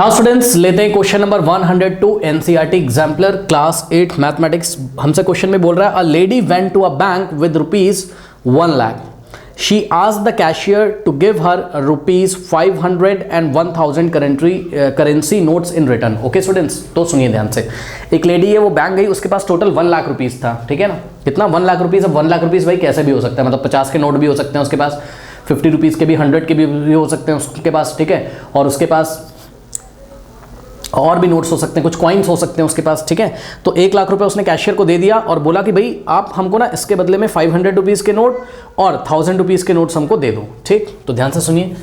Now students लेते हैं question number 102 NCERT exemplar class 8 mathematics. हमसे क्वेश्चन में बोल रहा है a lady went to a bank with ₹1 lakh. She asked the cashier to give her ₹500 and 1000 currency notes in return. Okay students, तो सुनिए ध्यान से। एक लेडी है, वो बैंक गई, उसके पास टोटल 1 लाख रुपीज था। ठीक है ना, कितना 1 लाख रुपीज। अब 1 लाख रुपीज भाई कैसे भी हो सकता है, मतलब 50 के नोट भी हो सकते हैं उसके पास, 50 रुपीज के भी, 100 के भी हो सकते हैं उसके पास। ठीक है, और उसके पास और भी नोट्स हो सकते हैं, कुछ कॉइन्स हो सकते हैं उसके पास। ठीक है, तो 1 लाख रुपए उसने कैशियर को दे दिया और बोला कि भाई आप हमको ना इसके बदले में 500 रुपीज़ के नोट और 1000 रुपीज़ के नोट्स हमको दे दो। ठीक, तो ध्यान से सुनिए,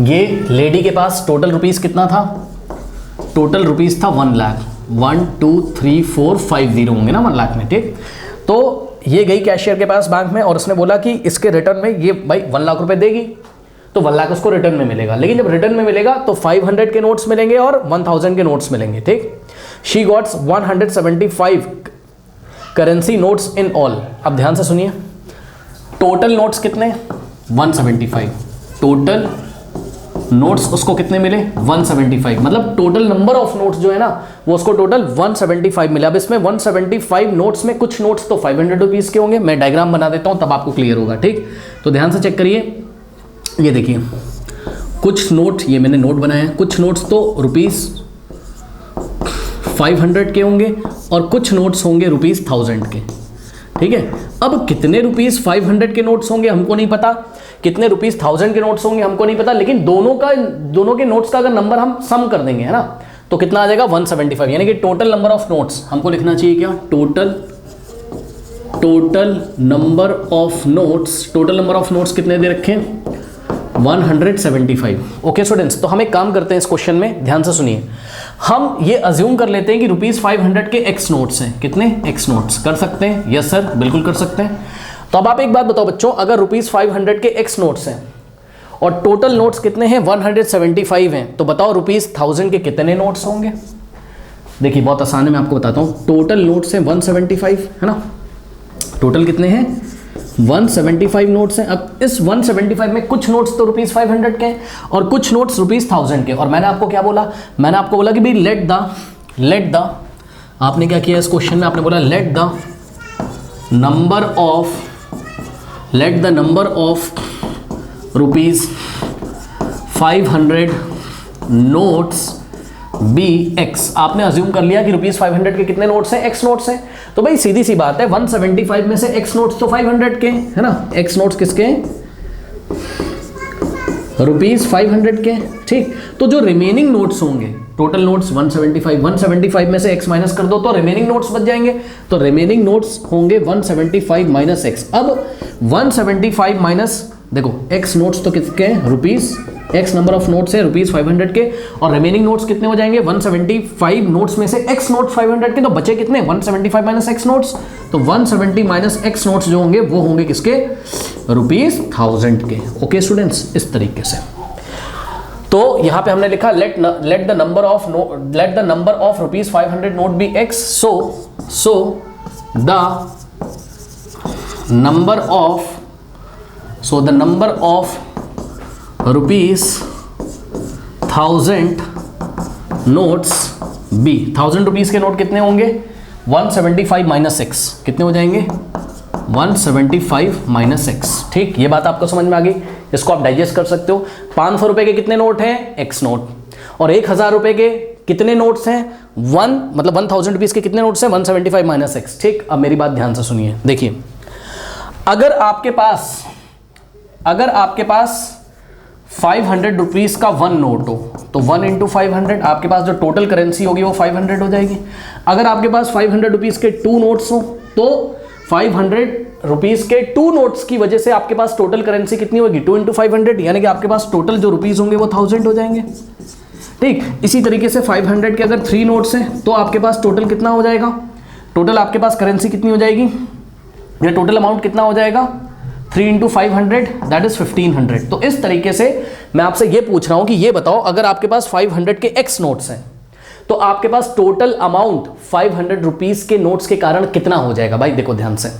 ये लेडी के पास टोटल रुपीज़ कितना था? टोटल रुपीज़ था 1 लाख। 1 2 3 4 5 0 होंगे ना 1 लाख में। ठीक, तो ये गई कैशियर के पास बैंक में और उसने बोला कि इसके रिटर्न में ये भाई 1 लाख रुपए देगी, तो 1 लाख उसको रिटर्न में मिलेगा। लेकिन जब रिटर्न में मिलेगा तो 500 के नोट्स मिलेंगे और 1000 के नोट्स मिलेंगे। ठीक, she gots 175 currency notes in all. अब ध्यान से सुनिए, टोटल नोट्स कितने? 175। टोटल नोट्स उसको कितने मिले? 175। मतलब टोटल नंबर ऑफ नोट्स जो है ना, वो उसको टोटल 175 मिले। अब इसमें 175 नोट्स में कुछ नोट्स तो 500 रुपीज़ के होंगे। मैं डायग्राम बना देता हूं तब आपको क्लियर होगा। ठीक, तो ध्यान से चेक करिए, ये देखिए कुछ नोट, ये मैंने नोट बनाया है, कुछ नोट्स तो ₹500 के होंगे और कुछ नोट्स होंगे ₹1000 के। ठीक है, अब कितने ₹500 के नोट्स होंगे हमको नहीं पता, कितने ₹1000 के नोट्स होंगे हमको नहीं पता, लेकिन दोनों के नोट्स का अगर नंबर हम सम कर देंगे, है ना, तो कितना आ जाएगा? 175। यानी कि टोटल नंबर ऑफ नोट्स हमको लिखना चाहिए क्या? Total number of notes. Total number of notes कितने दे रखे हैं? 175। ओके स्टूडेंट्स, तो हम एक काम करते हैं इस क्वेश्चन में, ध्यान से सुनिए। हम ये अज्यूम कर लेते हैं कि ₹500 के x नोट्स हैं। कितने x नोट्स? कर सकते हैं? यस सर, बिल्कुल कर सकते हैं। तो अब आप एक बात बताओ बच्चों, अगर ₹500 के x नोट्स हैं और टोटल नोट्स कितने हैं? 175 हैं, तो बताओ ₹1000 के कितने नोट्स होंगे? देखिए बहुत आसान है, मैं आपको बताता हूँ। टोटल नोट्स हैं 175, है ना, टोटल कितने हैं? 175 नोट्स हैं। अब इस 175 में कुछ नोट्स तो ₹500 के हैं और कुछ नोट्स ₹1000 के। और मैंने आपको क्या बोला? मैंने आपको बोला कि भाई लेट द आपने क्या किया इस क्वेश्चन में? आपने बोला let the number of ₹500 notes be X. आपने अज्यूम कर लिया कि ₹500 के कितने नोट्स हैं? एक्स नोट्स हैं। तो भाई सीधी सी बात है, 175 में से एक्स नोट्स तो 500 के, है ना, एक्स नोट्स किसके? ₹500 के। ठीक, तो जो रिमेनिंग नोट्स होंगे, टोटल नोट्स 175 में से एक्स माइनस कर दो तो रिमेनिंग नोट्स बच जाएंगे। तो रिमेनिंग नोट्स होंगे 175 माइनस एक्स। अब 175 माइनस, देखो एक्स नोट्स तो किसके हैं? एक्स नंबर ऑफ नोट्स है ₹500 के और रिमेनिंग नोट्स कितने हो जाएंगे? 175 नोट्स में से एक्स नोट 500 के, तो बचे कितने? 175 माइनस एक्स नोट्स। तो 170 माइनस एक्स नोट्स जो होंगे वो होंगे किसके? ₹1000 के। ओके स्टूडेंट्स, इस तरीके से। तो यहां पे हमने लिखा let the number of ₹500 note be X. So the number of ₹1000 notes be. 1000 rupees के नोट कितने होंगे? 175 माइनस एक्स। कितने हो जाएंगे? 175 माइनस एक्स। ठीक, ये बात आपको समझ में आ गई, इसको आप डाइजेस्ट कर सकते हो। 500 रुपए के कितने नोट हैं? X note. और 1000 रुपए के कितने नोट्स हैं? 1000 रुपीज के कितने नोट्स हैं? 175 माइनस एक्स। ठीक, अब मेरी बात ध्यान से सुनिए, देखिए, अगर आपके पास 500 रुपीज का 1 नोट हो तो 1 × 500, आपके पास जो टोटल करेंसी होगी वो 500 हो जाएगी। अगर आपके पास 500 रुपीज के 2 नोट्स हो तो 500 रुपीज के 2 नोट्स की वजह से आपके पास टोटल करेंसी कितनी होगी? 2 × 500, यानी कि आपके पास टोटल जो रुपीज होंगे वो 1000 हो जाएंगे। ठीक, इसी तरीके से 500 के अगर 3 नोट्स हैं तो आपके पास टोटल कितना हो जाएगा? टोटल आपके पास करेंसी कितनी हो जाएगी, या टोटल अमाउंट कितना हो जाएगा? 3 × 500 दैट इज 1500। तो इस तरीके से मैं आपसे ये पूछ रहा हूं कि ये बताओ, अगर आपके पास 500 के एक्स नोट्स हैं तो आपके पास टोटल अमाउंट 500 रुपीज के नोट्स के कारण कितना हो जाएगा? भाई देखो ध्यान से,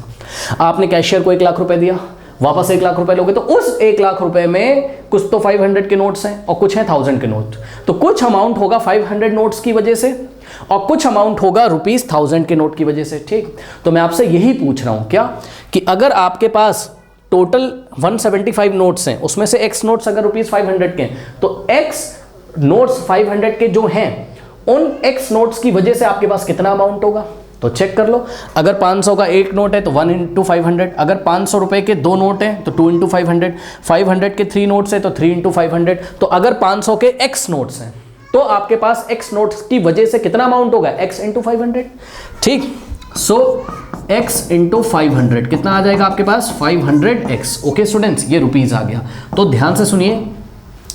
आपने कैशियर को 1 लाख रुपए दिया, वापस 1 लाख रुपए लोगे तो उस 1 लाख रुपए में कुछ तो 500 के नोट्स हैं और कुछ हैं 1000 के नोट, तो कुछ अमाउंट होगा 500 नोट्स की वजह से और कुछ अमाउंट होगा ₹1000 के नोट की वजह से। ठीक, तो मैं आपसे यही पूछ रहा हूं क्या कि अगर आपके पास टोटल 175 नोट्स हैं, उसमें से x नोट्स अगर ₹500 के हैं तो x नोट्स 500 के जो हैं उन x नोट्स की वजह से आपके पास कितना अमाउंट होगा, तो चेक कर लो। अगर 500 का एक नोट है तो 1 × 500, अगर 500 रुपए के 2 नोट हैं तो 2 × 500, 500 के 3 नोट्स हैं तो 3 × 500, तो अगर 500 के x नोट्स हैं तो आपके पास x नोट्स की वजह से कितना अमाउंट होगा, x × 500। ठीक, सो x × 500 कितना आ जाएगा आपके पास, 500x। ओके स्टूडेंट्स, ये रुपीज आ गया। तो ध्यान से सुनिए,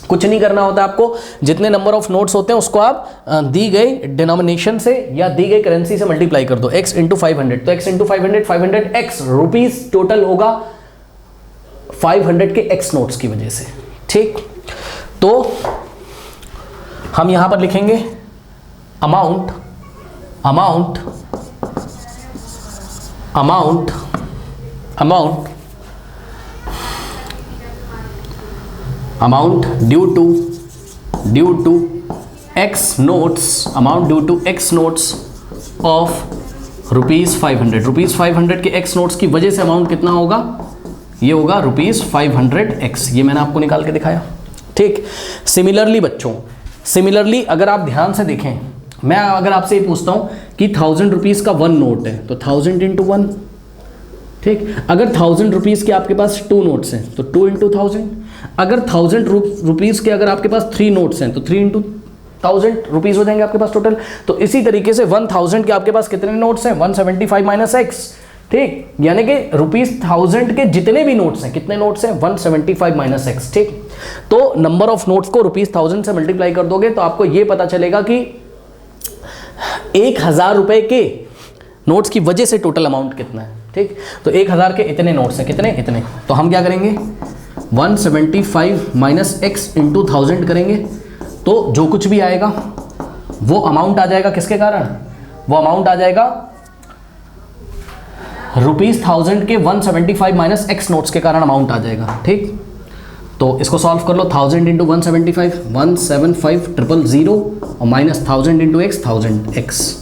कुछ नहीं करना होता आपको, जितने नंबर ऑफ नोट्स होते हैं उसको आप दी गई डिनोमिनेशन से या दी गई करेंसी से मल्टीप्लाई कर दो, x × 500, तो x × 500 500x रुपीज टोटल होगा 500 के x नोट्स की वजह से। ठीक, तो हम यहां पर लिखेंगे amount amount amount amount amount due to x notes, amount due to x notes of ₹500, ₹500 के x नोट्स की वजह से अमाउंट कितना होगा, ये होगा ₹500x। ये मैंने आपको निकाल के दिखाया। ठीक, सिमिलरली बच्चों, सिमिलरली अगर आप ध्यान से देखें, मैं अगर आपसे ये पूछता हूं कि 1000 रुपीज का 1 नोट है तो 1000 × 1। ठीक, अगर 1000 रुपीज के आपके पास 2 नोट्स हैं तो 2 × 1000, अगर 1000 रुपीज के अगर आपके पास 3 नोट्स हैं तो 3 × 1000 रुपीज हो जाएंगे आपके पास टोटल। तो इसी तरीके से 1000 के आपके पास कितने नोट्स हैं, 175 - x। ठीक, यानी कि ₹1000 के जितने भी नोट्स हैं, कितने नोट्स हैं, 175 - x। ठीक, तो नंबर ऑफ नोट्स को ₹1000 से मल्टीप्लाई कर दोगे तो आपको यह पता चलेगा कि 1000 रुपए के नोट्स की वजह से टोटल अमाउंट कितना है। ठीक, तो 1000 के इतने नोट्स हैं, कितने इतने, तो हम क्या करेंगे 175 - x × 1000 करेंगे, तो जो कुछ भी आएगा वो अमाउंट आ जाएगा किसके कारण, वो अमाउंट आ जाएगा ₹1000 के 175 - x नोट्स के कारण अमाउंट आ जाएगा। ठीक, तो इसको सॉल्व कर लो, 1000 × 175 175,000 और -1000 × x 1000x।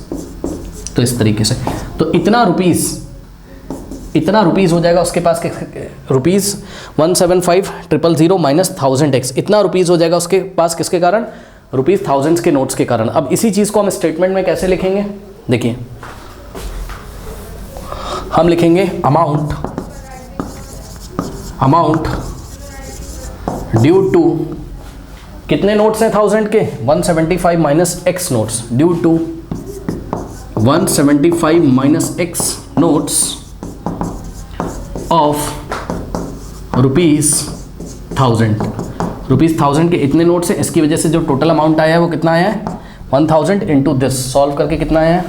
तो इस तरीके से, तो इतना रुपीस हो जाएगा उसके पास, ₹175,000 -1000x, इतना रुपीस हो जाएगा उसके पास किसके कारण, ₹1000 के नोट्स के कारण। अब इसी चीज को हम स्टेटमेंट में कैसे लिखेंगे, देखिए हम लिखेंगे अमाउंट ड्यू टू, कितने नोट्स हैं 1000 के, 175 - x notes, due to 175 - x notes of ₹1000 के इतने नोट्स हैं, इसकी वजह से जो टोटल अमाउंट आया है वो कितना आया है, 1000 × दिस, सॉल्व करके कितना आया है,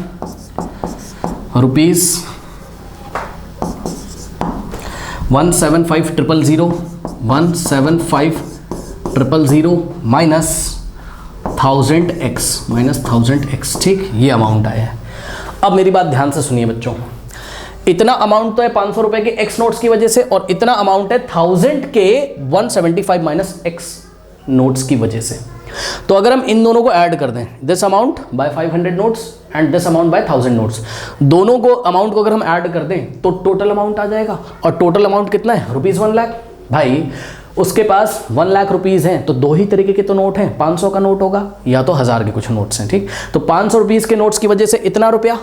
₹175,000 -1000x। ठीक, ये अमाउंट आया है। अब मेरी बात ध्यान से सुनिए बच्चों, इतना अमाउंट तो है 500 रुपए के x नोट्स की वजह से और इतना अमाउंट है 1000 के 175 - x नोट्स की वजह से। तो अगर हम इन दोनों को ऐड कर दें, this amount by 500 notes and this amount by 1000 notes, दोनों को अमाउंट को अगर हम ऐड कर दें तो टोटल अमाउंट आ जाएगा। और टोटल अमाउंट कितना है, ₹1 लाख। भाई उसके पास 1 लाख रुपीज हैं तो 2 ही तरीके के तो नोट हैं, 500 का नोट होगा या तो 1000 के कुछ नोट्स हैं। ठीक, तो 500 रुपीज के नोट्स की वजह से इतना रुपया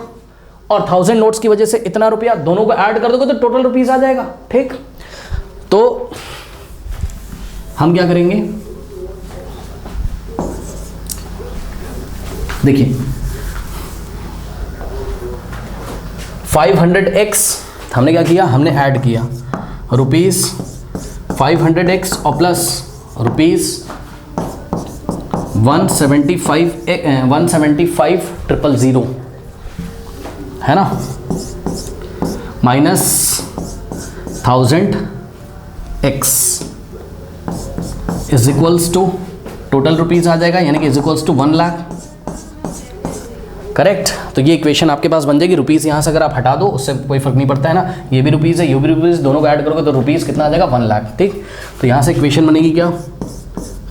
और 1000 नोट्स की वजह से इतना रुपया, दोनों को ऐड कर दोगे तो टोटल रुपीस आ जाएगा। ठीक, तो हम क्या करेंगे, देखिए 500x हमने क्या किया, हमने ऐड किया ₹500x और प्लस ₹175,000 है ना, minus 1000x is equals to total rupees आ जाएगा, यानी कि is equals to 1 lakh correct. तो ये इक्वेशन आपके पास बन जाएगी। रुपीज़ यहाँ से अगर आप हटा दो उससे कोई फर्क नहीं पड़ता है ना, ये भी रुपीज़ है, ये भी रुपीज़, दोनों को ऐड करोगे तो रुपीज़ कितना आ जाएगा 1 लाख। ठीक, तो यहाँ से इक्वेशन बनेगी क्या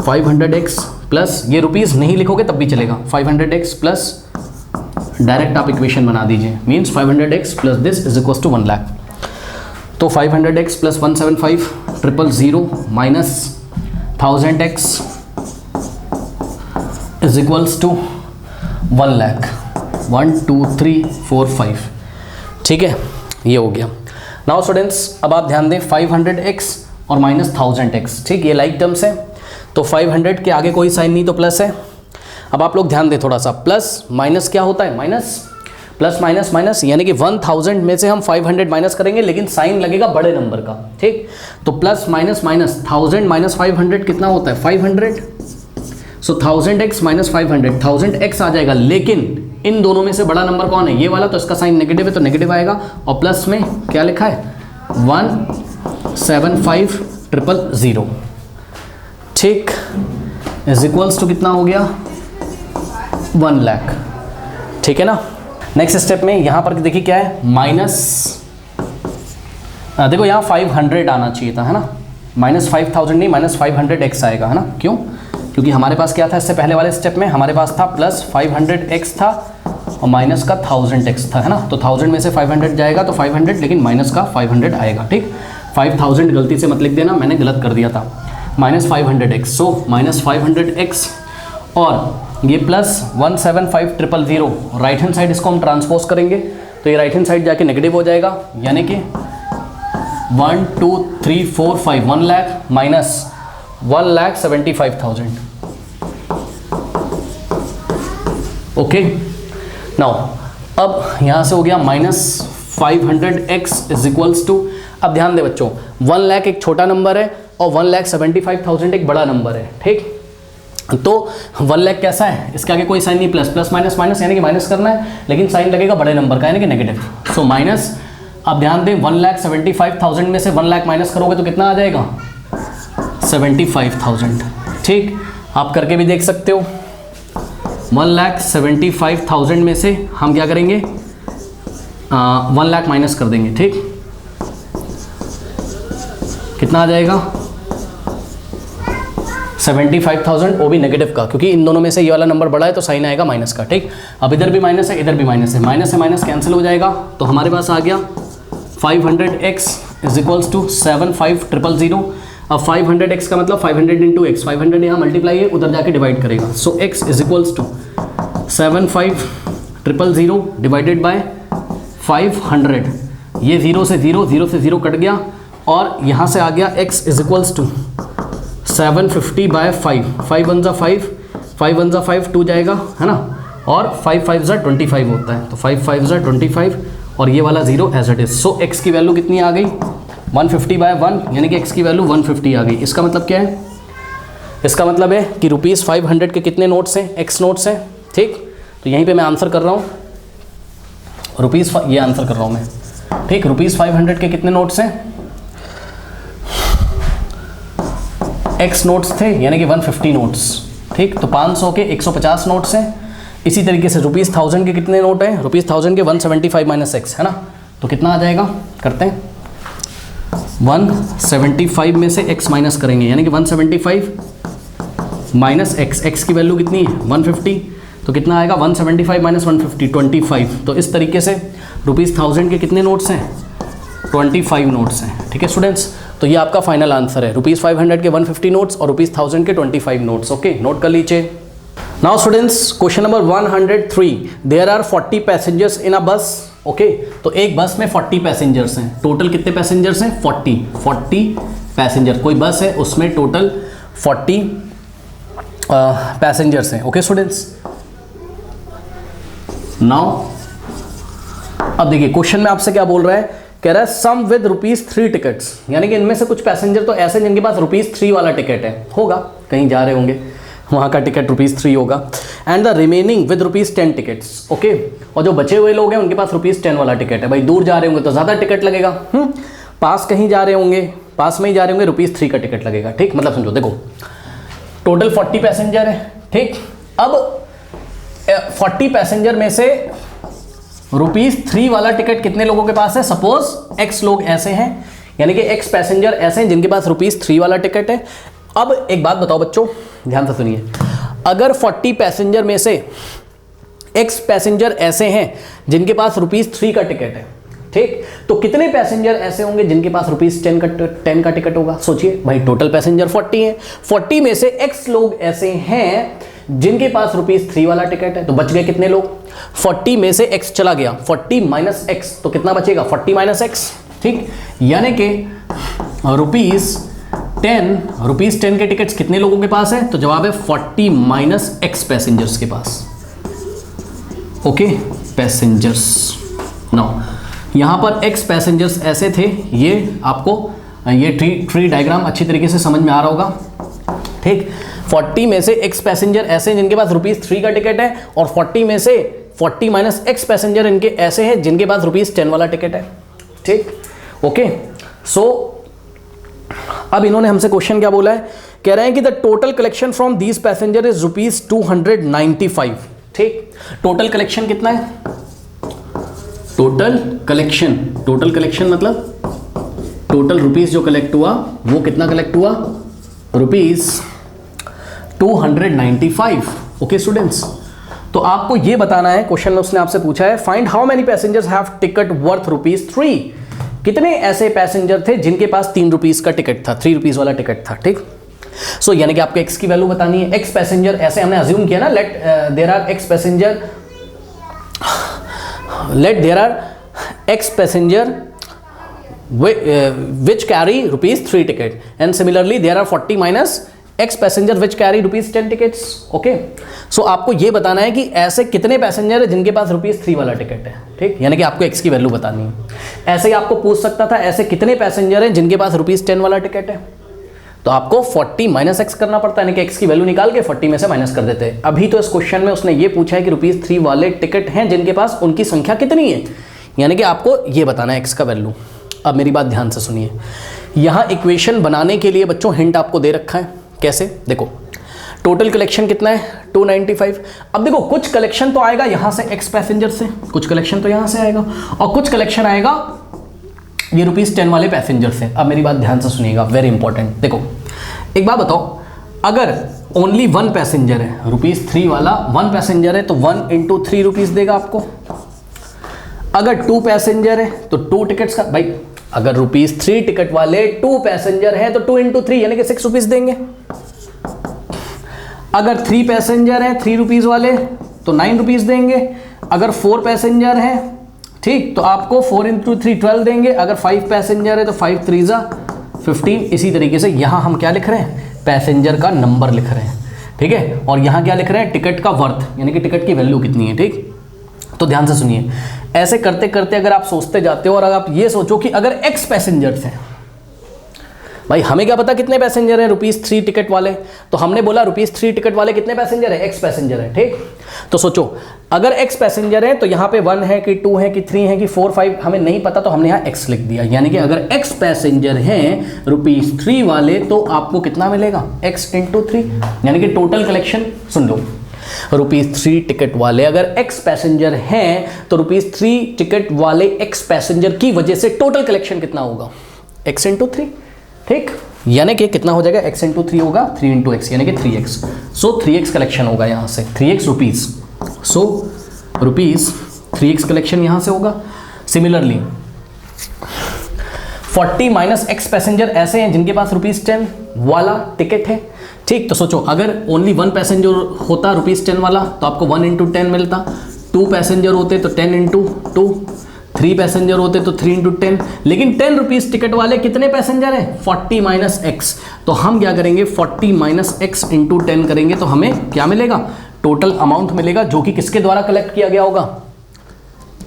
500x प्लस, ये रुपीज़ नहीं लिखोगे तब भी चलेगा, 500x प्लस डायरेक्ट आप इक्वेशन बना दीजिए, means 500x plus this is equal to 1 lakh. तो 500x plus 175,000 minus 1000x is equals to 1 lakh. 1 2 3 4 5, ठीक है, ये हो गया। नाउ स्टूडेंट्स अब आप ध्यान दें 500x और माइनस 1000x, ठीक, ये लाइक टर्म्स है, तो 500 के आगे कोई साइन नहीं तो प्लस है। अब आप लोग ध्यान दें थोड़ा सा, प्लस माइनस क्या होता है, माइनस, प्लस माइनस माइनस, यानी कि 1000 में से हम 500 माइनस करेंगे लेकिन साइन लगेगा बड़े नंबर का। ठीक, तो प्लस माइनस माइनस 1000 माइनस 500 कितना होता है 500, सो 1000x माइनस 500, 1000x आ जाएगा, लेकिन इन दोनों में से बड़ा नंबर कौन है, ये वाला, तो इसका साइन नेगेटिव है तो नेगेटिव आएगा। और प्लस में क्या लिखा है 175,000, ठीक, इज इक्वल्स टू कितना हो गया 1 लाख। ठीक है ना। नेक्स्ट स्टेप में यहाँ पर देखिए क्या है, माइनस, देखो यहाँ 500 आना चाहिए था, है ना, माइनस 5000 नहीं, माइनस 500x आएगा, है ना, क्यों, क्योंकि हमारे पास क्या था इससे पहले वाले स्टेप में, हमारे पास था प्लस 500x था और माइनस का 1000x था, है ना, तो 1000 में से 500 जाएगा तो 500, लेकिन माइनस का 500 आएगा। ठीक, 5000 गलती से मत लिख देना, मैंने गलत कर दिया था, minus 500x, so minus 500x और ये प्लस 175,000, राइट हैंड साइड इसको हम ट्रांसपोज करेंगे तो ये राइट हैंड साइड जाके नेगेटिव हो जाएगा, यानी कि 1 2 3 4 5 1 लाख माइनस 1,75,000। ओके, नाउ अब यहाँ से हो गया minus 500x is equals to, अब ध्यान दे बच्चों 1 लाख एक छोटा नंबर है और 1,75,000 एक बड़ा नंबर है। ठीक, तो 1 लाख कैसा है, इसके आगे कोई साइन नहीं, प्लस प्लस माइनस माइनस, यानी कि माइनस करना है, लेकिन साइन लगेगा बड़े नंबर का, यानी कि नेगेटिव, सो माइनस। अब ध्यान दें 1,75,000 में से 1 लाख माइनस करोगे तो कितना आ जाएगा 75,000। ठीक, आप करके भी देख सकते हो, 1,75,000 में से हम क्या करेंगे 1 लाख माइनस कर देंगे। ठीक, कितना आ जाएगा 75,000, वो भी नेगेटिव का, क्योंकि इन दोनों में से ये वाला नंबर बड़ा है तो साइन आएगा माइनस का। ठीक, अब इधर भी माइनस है, इधर भी माइनस है, माइनस से माइनस कैंसिल हो जाएगा, तो हमारे पास आ गया 500x इज इक्वल्स टू 75,000। अब 500x का मतलब 500 इंटू एक्स, 500 यहाँ मल्टीप्लाई है, उधर जाके डिवाइड करेगा, so x is equals to 75,000 divided by 500, ये 0 से 0, 0 से 0 कट गया, और यहाँ से आ गया x is equals to 750 by 5, 5 1 जा 5, 5 1 जा 5, 2 जाएगा, है ना, और 5 5 जा 25 होता है, तो 5 5 जा 25, और ये वाला 0 as it is. So x की वैल्यू कितनी आ गई 150 बाय 1, यानी कि x की वैल्यू 150 आ गई। इसका मतलब क्या है, इसका मतलब है कि ₹500 के कितने नोट्स हैं, x नोट्स हैं। ठीक, तो यहीं पे मैं आंसर कर रहा हूँ, ये आंसर कर रहा हूँ मैं। ठीक, ₹500 के कितने नोट्स हैं, x नोट्स थे, यानी कि 150 नोट्स। ठीक, तो 500 के 150 नोट्स हैं। इसी तरीके से ₹1000 के कितने नोट हैं, ₹1000 के 175 माइनस x, है ना, तो कितना आ जाएगा, करते हैं 175 में से x माइनस करेंगे, यानी कि 175 माइनस x की वैल्यू कितनी है 150, तो कितना आएगा 175 माइनस 150 25। तो इस तरीके से ₹1000 के कितने नोट्स हैं 25 नोट्स हैं। ठीक है स्टूडेंट्स, तो ये आपका फाइनल आंसर है, ₹500 के 150 नोट्स और ₹1000 के 25 नोट्स। ओके, नोट कर लीजिए। Now students question number 103, there are 40 passengers in a bus. Okay, तो एक बस में 40 पैसेंजर्स हैं, टोटल कितने पैसेंजर्स हैं 40 पैसेंजर, कोई बस है उसमें टोटल 40 पैसेंजर्स हैं। ओके स्टूडेंट्स, नाउ अब देखिए क्वेश्चन में आपसे क्या बोल रहा है, कह रहा है सम विद ₹3 टिकट्स, यानी कि इनमें से कुछ पैसेंजर तो ऐसे जिनके पास ₹3 वाला टिकट है, होगा कहीं जा रहे होंगे, वहाँ का टिकट ₹3 होगा, and the remaining with ₹10 tickets. Okay, और जो बचे हुए लोग हैं उनके पास ₹10 वाला टिकट है। भाई दूर जा रहे होंगे तो ज़्यादा टिकट लगेगा, पास कहीं जा रहे होंगे, पास में ही जा रहे होंगे, ₹3 का टिकट लगेगा। ठीक, मतलब समझो देखो टोटल 40 पैसेंजर है। ठीक, अब 40 पैसेंजर में से ₹3 वाला टिकट कितने लोगों के पास है? सपोज x लोग ऐसे हैं, यानी कि x पैसेंजर ऐसे हैं जिनके पास ₹3 वाला टिकट है। अब एक बात बताओ बच्चों, ध्यान से सुनिए, अगर 40 पैसेंजर में से x पैसेंजर ऐसे हैं जिनके पास ₹3 का टिकट है, ठीक, तो कितने पैसेंजर ऐसे होंगे जिनके पास ₹10 का टिकट होगा? सोचिए भाई, टोटल पैसेंजर 40 हैं, 40 में से x लोग ऐसे हैं जिनके पास ₹3 वाला टिकट है, तो बच गए कितने लोग? 40 में से x चला गया, 40 माइनस x, तो कितना बचेगा? 40 माइनस x, ठीक, यानी कि ₹10 के टिकट्स कितने लोगों के पास है? तो जवाब है 40 माइनस x पैसेंजर्स के पास। Okay, passengers. नाउ यहां पर x पैसेंजर्स ऐसे थे, ये आपको ये ट्री डायग्राम अच्छी तरीके से समझ में आ रहा होगा, ठीक। 40 में से x पैसेंजर ऐसे हैं जिनके पास ₹3 का टिकट है, और 40 में से 40 माइनस x पैसेंजर इनके ऐसे हैं जिनके पास ₹10 वाला टिकट है, ठीक। ओके, सो अब इन्होंने हमसे क्वेश्चन क्या बोला है? कह रहे हैं कि the total collection from these passenger is ₹295, ठीक। टोटल कलेक्शन कितना है? टोटल कलेक्शन मतलब टोटल रुपीस जो कलेक्ट हुआ वो कितना कलेक्ट हुआ? ₹295। ओके स्टूडेंट्स, तो आपको ये बताना है, क्वेश्चन में उसने आपसे पूछा है find how many passengers have ticket worth ₹3। कितने ऐसे पैसेंजर थे जिनके पास ₹3 का टिकट था, ₹3 वाला टिकट था, ठीक। सो यानी कि आपको x की वैल्यू बतानी है। x पैसेंजर ऐसे हमने अज्यूम किया ना, let there are x passenger which carry ₹3 ticket, and similarly there are 40 minus x passenger which carry ₹10 tickets। Okay, सो आपको ये बताना है कि ऐसे कितने पैसेंजर है जिनके पास ₹3 वाला टिकट है, ठीक, यानी कि आपको x की वैल्यू बतानी है। ऐसे ही आपको पूछ सकता था ऐसे कितने पैसेंजर हैं जिनके पास ₹10 वाला टिकट है, तो आपको 40 माइनस x करना पड़ता है, यानी कि x की वैल्यू निकाल के 40 में से माइनस कर देते हैं। अभी तो इस क्वेश्चन में उसने ये पूछा है कि ₹3 वाले टिकट हैं जिनके पास, उनकी संख्या कितनी है, यानी कि आपको ये बताना है x का वैल्यू। अब मेरी बात ध्यान से सुनिए, यहाँ इक्वेशन बनाने के लिए बच्चों हिंट आपको दे रखा है। कैसे? देखो, टोटल कलेक्शन कितना है? 295। अब देखो, कुछ कलेक्शन तो आएगा यहाँ से x पैसेंजर से, कुछ कलेक्शन तो यहाँ से आएगा, और कुछ कलेक्शन आएगा ये ₹10 वाले पैसेंजर से। अब मेरी बात ध्यान से सुनिएगा, वेरी इंपॉर्टेंट। देखो, एक बात बताओ, अगर ओनली 1 पैसेंजर है, ₹3 वाला 1 पैसेंजर है, तो 1 × 3 रुपीस देगा आपको। अगर 2 पैसेंजर है तो 2 टिकट्स का, भाई अगर ₹3 टिकट वाले 2 पैसेंजर है तो 2 × 3 यानी कि 6 रुपीस देंगे। अगर 3 पैसेंजर है ₹3 वाले तो 9 रुपीस देंगे। अगर 4 पैसेंजर है, ठीक, तो आपको 4 × 3 12 देंगे। अगर 5 पैसेंजर है तो 5 3 15। इसी तरीके से यहां हम क्या लिख रहे हैं? पैसेंजर का नंबर लिख रहे हैं, ठीक है। और यहां क्या लिख रहे हैं? टिकट का वर्थ, यानी कि टिकट की वैल्यू कितनी है, ठीक। तो ध्यान से सुनिए, ऐसे करते करते अगर आप सोचते जाते हो और अगर आप ये सोचो कि अगर x पैसेंजर्स हैं, भाई हमें क्या पता कितने पैसेंजर हैं ₹3 टिकट वाले, तो हमने बोला ₹3 टिकट वाले कितने पैसेंजर हैं? x पैसेंजर हैं, ठीक। तो सोचो, अगर x पैसेंजर हैं तो यहाँ पे 1 है कि 2 है कि 3 है कि 4 5 हमें नहीं पता, तो हमने यहाँ x लिख दिया। यानी कि अगर x पैसेंजर हैं ₹3 वाले तो आपको कितना मिलेगा? x × 3, यानी कि टोटल कलेक्शन सुन लो, ₹3 टिकट वाले अगर x पैसेंजर हैं तो ₹3 टिकट वाले x पैसेंजर की वजह से टोटल कलेक्शन कितना होगा? x × 3, ठीक। यानी कि कितना हो जाएगा? x × 3 होगा 3 × x, यानी कि 3x। सो 3x कलेक्शन होगा यहाँ से, 3x रुपीस। सो रुपीस 3x कलेक्शन यहाँ से होगा। सिमिलरली 40 माइनस x पैसेंजर ऐसे हैं जिनके पास ₹10 वाला टिकट है, ठीक। तो सोचो, अगर ओनली 1 पैसेंजर होता ₹10 वाला तो आपको 1 × 10 मिलता। 2 पैसेंजर होते तो 10 × 2, 3 पैसेंजर होते तो 3 × 10। लेकिन 10 रुपीस टिकट वाले कितने पैसेंजर हैं? 40 माइनस x। तो हम क्या करेंगे? 40 माइनस x × 10 करेंगे तो हमें क्या मिलेगा? टोटल अमाउंट मिलेगा, जो कि किसके द्वारा कलेक्ट किया गया होगा?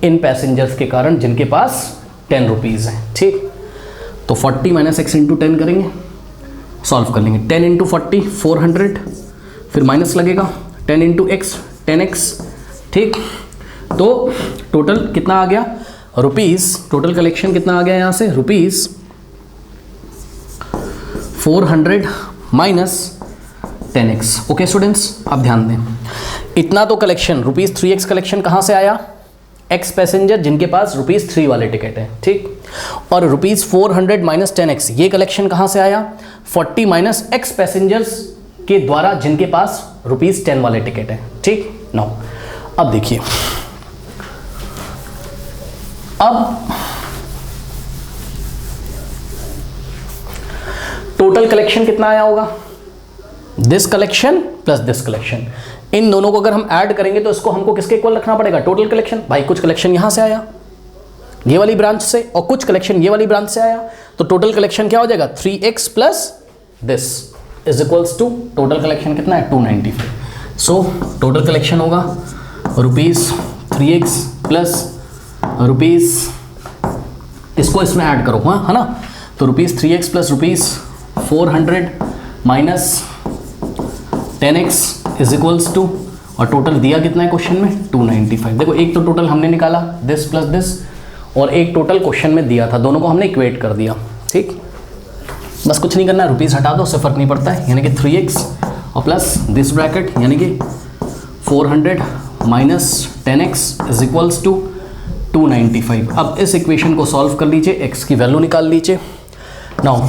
इन पैसेंजर्स के कारण जिनके पास 10 रुपीज़ हैं, ठीक। तो 40 माइनस x × 10 करेंगे, सॉल्व कर लेंगे। 10 × 40 400, फिर माइनस लगेगा 10 × x 10x, ठीक। तो टोटल कितना आ गया? रुपीस, टोटल कलेक्शन कितना आ गया यहाँ से? ₹400 माइनस 10x। ओके स्टूडेंट्स, अब ध्यान दें, इतना तो कलेक्शन रुपीज़ 3x कलेक्शन कहाँ से आया? x पैसेंजर जिनके पास रुपीज़ 3 वाले टिकट है, ठीक। और रुपीज़ 400 माइनस 10x ये कलेक्शन कहाँ से आया? 40 माइनस x पैसेंजर्स के द्वारा जिनके पास रुपीज़ 10 वाले टिकट है, ठीक। नाउ अब देखिए, अब टोटल कलेक्शन कितना आया होगा? This collection plus this collection, इन दोनों को अगर हम ऐड करेंगे तो इसको हमको किसके इक्वल रखना पड़ेगा? Total collection. भाई कुछ कलेक्शन यहां से आया ये वाली ब्रांच से, और कुछ कलेक्शन ये वाली ब्रांच से आया, तो टोटल कलेक्शन क्या हो जाएगा? 3x plus this is equals to, total collection कितना है? 295। सो टोटल कलेक्शन होगा रुपीज़ 3x प्लस रुपीज़, इसको इसमें ऐड करो, हाँ है ना, तो rupees 3x plus rupees 400 minus 10x is equals to, और टोटल दिया कितना है क्वेश्चन में? 295। देखो एक तो टोटल हमने निकाला दिस प्लस दिस, और एक टोटल क्वेश्चन में दिया था, दोनों को हमने इक्वेट कर दिया, ठीक। बस कुछ नहीं करना है, रुपीज़ हटा दो, उससे फर्क नहीं पड़ता है, यानी कि 3x और प्लस दिस ब्रैकेट यानी कि 400 minus 10x is equals to 295। अब इस इक्वेशन को सॉल्व कर लीजिए, x की वैल्यू निकाल लीजिए। नाउ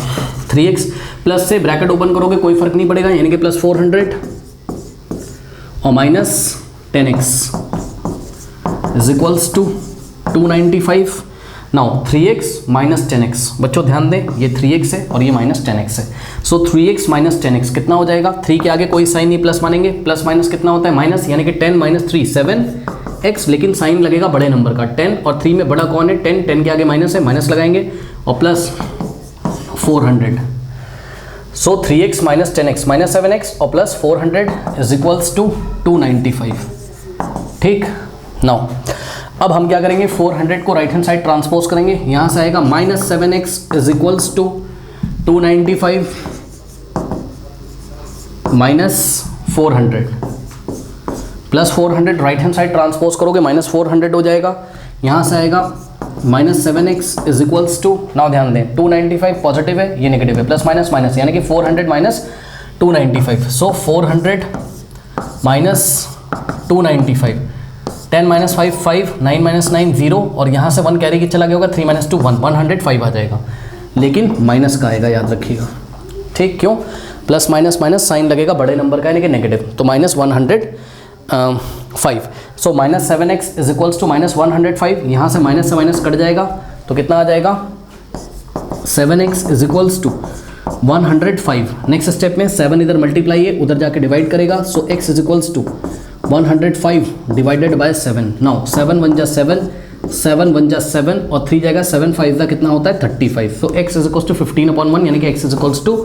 3x प्लस से ब्रैकेट ओपन करोगे कोई फर्क नहीं पड़ेगा, यानी कि प्लस 400 और minus 10x is equals to 295। Now 3x minus 10x, बच्चों ध्यान दें, ये 3x है और ये माइनस 10x है। सो 3x माइनस 10x कितना हो जाएगा? 3 के आगे कोई साइन नहीं, प्लस मानेंगे, प्लस माइनस कितना होता है? माइनस, यानी कि 10 माइनस 3 7x, लेकिन साइन लगेगा बड़े नंबर का, 10 और 3 में बड़ा कौन है? 10, 10 के आगे माइनस है, माइनस लगाएंगे, और प्लस 400। सो 3x minus 10x minus 7x और प्लस 400 इज इक्वल्स टू 295, ठीक। नाउ अब हम क्या करेंगे? 400 को राइट हैंड साइड ट्रांसपोज करेंगे, यहाँ से आएगा minus 7x is equals to 295 minus 400 plus 400, right hand side transpose करोगे माइनस 400 हो जाएगा, यहाँ से आएगा minus 7x is equals to, now ध्यान दें 295 पॉजिटिव है, ये नेगेटिव है, प्लस माइनस माइनस, यानी कि 400 माइनस 295। सो 400 माइनस 295, 10 माइनस 5 5, 9 माइनस 9 0, और यहाँ से 1 कैरी की चला गया होगा, 3 माइनस 2 1, 105 आ जाएगा, लेकिन माइनस का आएगा, याद रखिएगा, ठीक। क्यों? प्लस माइनस माइनस साइन लगेगा बड़े नंबर का, यानी कि नेगेटिव, तो minus 105। So minus 7x is equals to minus 105, यहाँ से माइनस कट जाएगा, तो कितना आ जाएगा? 7x is equals to 105। Next step में 7 इधर मल्टीप्लाई है, उधर जाके डिवाइड करेगा, so x is equals to 105 divided by 7। Now 7 1 जा 7, 7 1 जा 7, और 3 जाएगा 7 5 का कितना होता है? 35। सो x इज इक्वल्स टू 15/1, यानी कि x इज इक्वल्स टू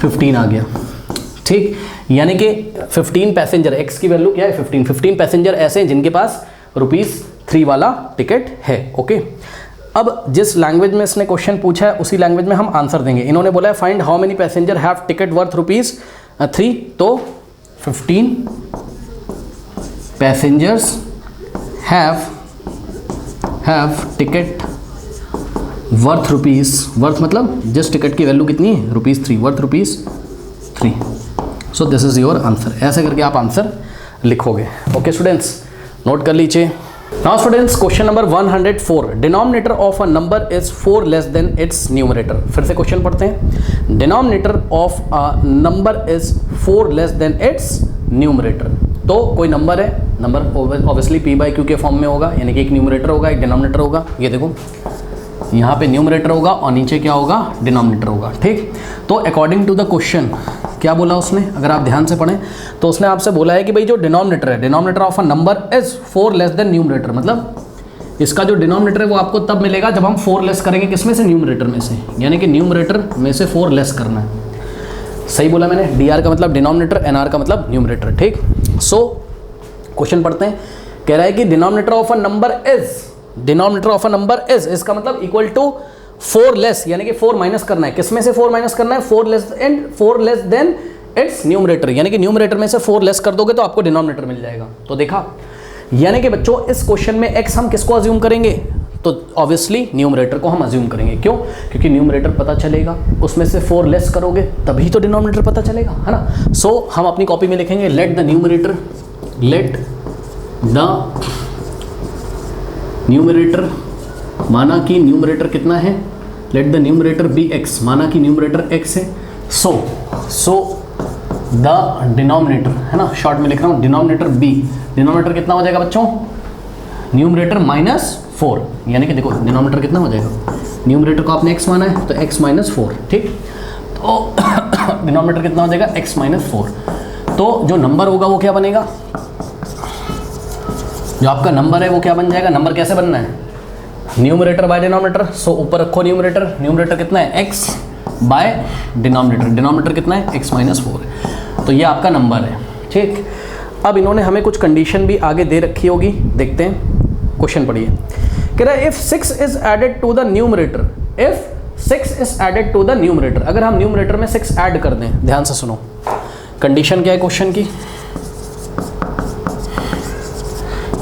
15 आ गया, ठीक। यानी कि 15 पैसेंजर, x की वैल्यू क्या है? 15 पैसेंजर ऐसे हैं जिनके पास रुपीज़ 3 वाला टिकट है, ओके। अब जिस लैंग्वेज में इसने क्वेश्चन पूछा है उसी लैंग्वेज में हम आंसर देंगे। इन्होंने बोला है find how many passenger have ticket worth rupees 3, तो 15 passengers have ticket worth rupees, worth मतलब जिस टिकट की वैल्यू कितनी है? Rupees 3, worth rupees 3। So this is your answer. ऐसे करके आप आंसर लिखोगे, ओके स्टूडेंट्स, नोट कर लीजिए। Now students, question number 104, denominator of a number is 4 less than it's numerator. फिर से क्वेश्चन पढ़ते हैं। Denominator of a number is 4 less than it's numerator. तो कोई नंबर है, नंबर ऑब्वियसली p/q के फॉर्म में होगा, यानी कि एक न्यूमरेटर होगा, एक डिनोमिनेटर होगा। ये देखो यहाँ पे न्यूमरेटर होगा और नीचे क्या होगा? डिनोमिनेटर होगा, ठीक। तो अकॉर्डिंग टू द क्वेश्चन क्या बोला उसने, अगर आप ध्यान से पढ़ें तो उसने आपसे बोला है कि भाई जो डिनोमिनेटर है, denominator of a number is 4 less than numerator, मतलब इसका जो डिनोमिनेटर है वो आपको तब मिलेगा जब हम 4 लेस करेंगे, किसमें से? न्यूमरेटर में से, यानी कि न्यूमरेटर में से 4 लेस करना है। सही बोला मैंने, dr का मतलब डिनोमिनेटर, nr का मतलब न्यूमरेटर, ठीक। सो क्वेश्चन पढ़ते हैं, कह रहा है कि denominator of a number is, denominator of a number is, इसका मतलब इक्वल टू 4 लेस, यानी कि 4 माइनस करना है, किसमें से 4 माइनस करना है? 4 लेस देन इट्स न्यूमरेटर, यानी कि न्यूमरेटर में से 4 लेस कर दोगे तो आपको डिनोमिनेटर मिल जाएगा। तो देखा, यानी कि बच्चों इस क्वेश्चन में x हम किसको अज्यूम करेंगे? तो ऑब्वियसली न्यूमरेटर को हम अज्यूम करेंगे। क्यों? क्योंकि न्यूमरेटर पता चलेगा, उसमें से 4 लेस करोगे तभी तो डिनोमिनेटर पता चलेगा, है ना। सो हम अपनी कॉपी में लिखेंगे लेट द न्यूमरेटर माना कि न्यूमरेटर कितना है, let the numerator be x, माना कि न्यूमरेटर एक्स है। सो द डिनोमिनेटर, है ना, शॉर्ट में लिख रहा हूँ डिनोमिनेटर बी, डिनोमिनेटर कितना हो जाएगा बच्चों, न्यूमरेटर -4, यानी कि देखो डिनोमिनेटर कितना हो जाएगा, न्यूमरेटर को आपने x माना है तो x -4, ठीक, तो डिनोमिनेटर कितना हो जाएगा x -4। तो जो नंबर होगा वो क्या बनेगा, जो आपका नंबर है वो क्या बन जाएगा, नंबर कैसे बनना है, न्यूमरेटर बाय डिनोमिनेटर। सो ऊपर रखो न्यूमरेटर कितना है x बाय डिनोमिनेटर, डिनोमिनेटर कितना है x -4, तो ये आपका नंबर है, ठीक। अब इन्होंने हमें कुछ कंडीशन भी आगे दे रखी होगी, देखते हैं, क्वेश्चन पढ़िए। कह रहा है if 6 is added to the numerator, if 6 is added to the numerator, अगर हम न्यूमरेटर में 6 ऐड कर दें, ध्यान से सुनो, कंडीशन क्या है क्वेश्चन की,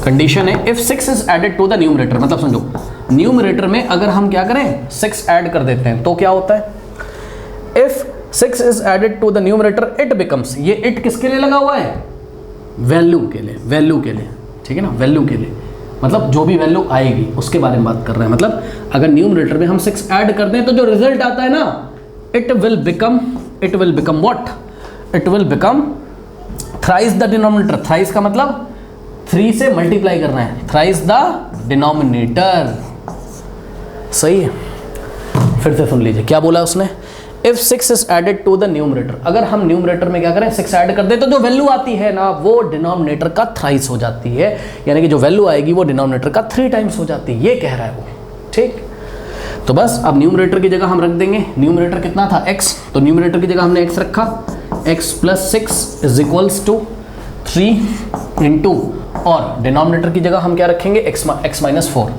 कंडीशन है if 6 is added to the numerator, मतलब समझो न्यूमरेटर में अगर हम क्या करें 6 ऐड कर देते हैं तो क्या होता है, if 6 is added to the numerator it becomes, ये इट किसके लिए लगा हुआ है, वैल्यू के लिए, ठीक है ना, वैल्यू के लिए, मतलब जो भी वैल्यू आएगी उसके बारे में बात कर रहे हैं। मतलब अगर न्यूमरेटर में हम 6 ऐड कर दें तो जो रिजल्ट आता है ना, it will become what, it will become thrice the denominator, thrice का मतलब 3 से मल्टीप्लाई करना है, थ्राइस द डिनोमिनेटर, सही है। फिर से सुन लीजिए क्या बोला उसने, if 6 is added to the numerator, अगर हम न्यूमरेटर में क्या करें 6 ऐड कर दे तो जो वैल्यू आती है ना वो डिनोमिनेटर का थ्राइस हो जाती है, यानी कि जो वैल्यू आएगी वो डिनोमिनेटर का 3 टाइम्स हो जाती है, ये कह रहा है वो, ठीक। तो बस अब न्यूमरेटर की जगह हम रख देंगे, न्यूमरेटर कितना था x, तो न्यूमरेटर की जगह हमने x रखा, x + 6 is equals to 3 into, और डिनोमिनेटर की जगह हम क्या रखेंगे x -4।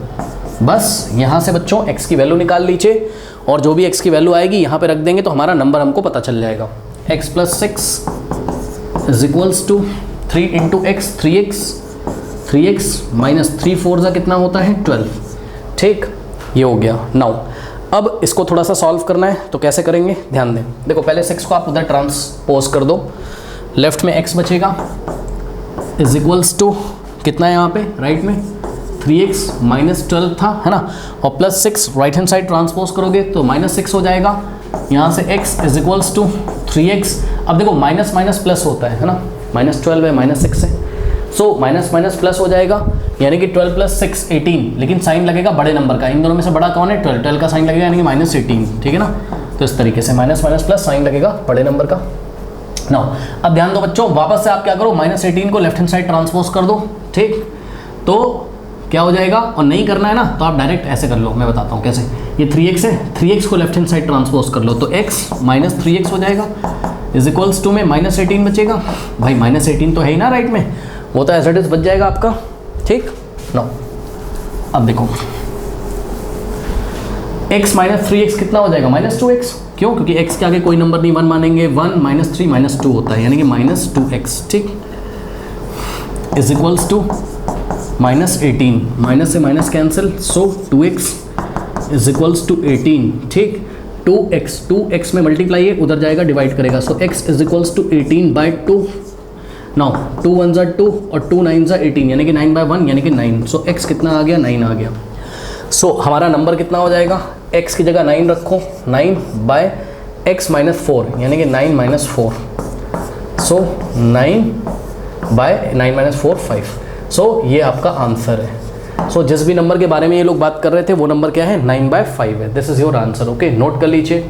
बस यहाँ से बच्चों x की वैल्यू निकाल लीजिए और जो भी x की वैल्यू आएगी यहाँ पे रख देंगे तो हमारा नंबर हमको पता चल जाएगा, x + 6 is equals to 3 into x, 3x -3 4 कितना होता है 12, ठीक, ये हो गया। नाउ अब इसको थोड़ा सा सॉल्व करना है, तो कैसे करेंगे ध्यान दें, देखो पहले 6 को आप उधर ट्रांसपोज कर दो, लेफ्ट में x बचेगा इज इक्वल्स टू कितना है यहाँ पे राइट में 3x -12 था, है ना, और +6 राइट हैंड साइड ट्रांसपोज करोगे तो -6 हो जाएगा, यहाँ से x is equals to 3x। अब देखो माइनस माइनस प्लस होता है ना, -12 है -6 है, सो माइनस माइनस प्लस हो जाएगा, यानी कि 12 + 6 18, लेकिन साइन लगेगा बड़े नंबर का, इन दोनों में से बड़ा कौन है 12 का साइन लगेगा, यानी कि -18, ठीक है ना। तो इस तरीके से माइनस माइनस प्लस साइन लगेगा बड़े नंबर का। नाउ अब ध्यान दो बच्चों, वापस से आप क्या करो -18 को लेफ्ट हैंड साइड ट्रांसपोज कर दो, ठीक, तो क्या हो जाएगा, और नहीं करना है ना तो आप डायरेक्ट ऐसे कर लो, मैं बताता हूँ कैसे। ये 3x है, 3x को लेफ्ट हैंड साइड ट्रांसपोज कर लो तो x -3x हो जाएगा, इज इक्वल्स टू में -18 बचेगा, भाई -18 तो है ही ना राइट में, वो तो एज इट इज बच जाएगा आपका, ठीक। नो अब देखो x -3x कितना हो जाएगा -2x, क्यों, क्योंकि x के आगे कोई नंबर नहीं 1 मानेंगे, 1 -3 -2 होता है, यानी कि -2x, ठीक, इज इक्वल्स टू -18, माइनस से minus cancel, so 2x is equals to 18, ठीक, 2x में मल्टीप्लाई है उधर जाएगा डिवाइड करेगा, so x is equals to 18/2, now 2 × 1 = 2 और 2 × 9 = 18, यानी कि 9/1 यानी कि 9, सो x कितना आ गया 9 आ गया। सो हमारा नंबर कितना हो जाएगा, x की जगह 9 रखो, 9/x -4 यानी कि 9 - 4, सो 9/9 - 4 5, सो ये आपका आंसर है। सो जिस भी नंबर के बारे में ये लोग बात कर रहे थे वो नंबर क्या है 9/5 है, this is your answer, okay, note कर लीजिए।